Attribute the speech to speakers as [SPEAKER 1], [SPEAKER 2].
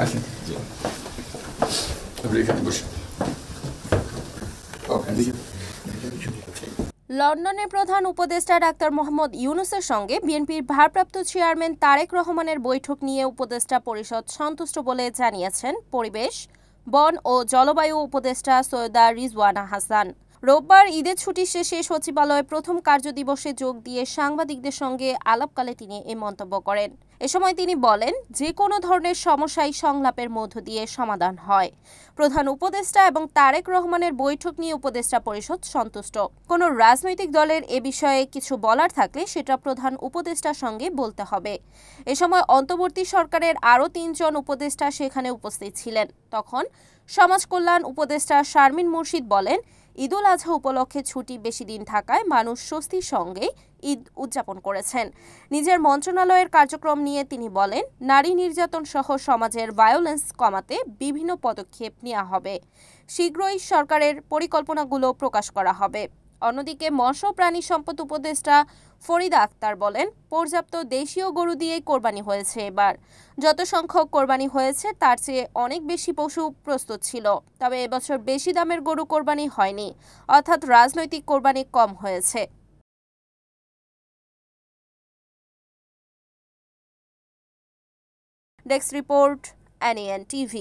[SPEAKER 1] আসেন আপনি এখানে বসে
[SPEAKER 2] লন্ডনের প্রধান উপদেষ্টা ডাক্তার মোহাম্মদ ইউনূসের সঙ্গে বিএনপির ভারপ্রাপ্ত চেয়ারম্যান তারেক রহমানের বৈঠক নিয়ে উপদেষ্টা পরিষদ সন্তুষ্ট বলে জানিয়েছেন পরিবেশ, বন ও জলবায়ু উপদেষ্টা সৈয়দা রিজওয়ানা হাসান। রোববার ঈদের ছুটি শেষে সচিবালয়ে প্রথম কার্যদিবসে যোগ দিয়ে সাংবাদিকদের সঙ্গে আলাপকালে তিনি এই মন্তব্য করেন। এ সময় তিনি বলেন, যে কোনো ধরনের সমস্যাই সংলাপের মধ্য দিয়ে সমাধান হয়। প্রধান উপদেষ্টা এবং তারেক রহমানের বৈঠক নিয়ে উপদেষ্টা পরিষদ সন্তুষ্ট। কোনো রাজনৈতিক দলের এ বিষয়ে কিছু বলার থাকলে সেটা প্রধান উপদেষ্টার সঙ্গে বলতে হবে। এ সময় অন্তর্বর্তী সরকারের আরও ৩ জন উপদেষ্টা সেখানে উপস্থিত ছিলেন। তখন সমাজ কল্যাণ উপদেষ্টা শারমিন মুর্শিদ বলেন, ঈদুল আজহা উপলক্ষে ছুটি বেশি দিন থাকায় মানুষ স্বস্তির সঙ্গে ঈদ উদযাপন করেছেন। নিজের মন্ত্রণালয়ের কার্যক্রম নিয়ে তিনি বলেন, নারী নির্যাতন সহ সমাজের ভায়োলেন্স কমাতে বিভিন্ন পদক্ষেপ নেওয়া হবে। শীঘ্রই সরকারের পরিকল্পনাগুলো প্রকাশ করা হবে। অন্যদিকে মৎস্য প্রাণী সম্পদ উপদেষ্টা ফরিদা আক্তার বলেন, পর্যাপ্ত দেশীয় গরু দিয়েই কোরবানি হয়েছে। এবার যত সংখ্যক কোরবানি হয়েছে তার চেয়ে অনেক বেশি পশু প্রস্তুত ছিল। তবে এবছর বেশি দামের গরু কোরবানি হয়নি, অর্থাৎ রাজনৈতিক কোরবানি কম হয়েছে। Desk report, NAN TV।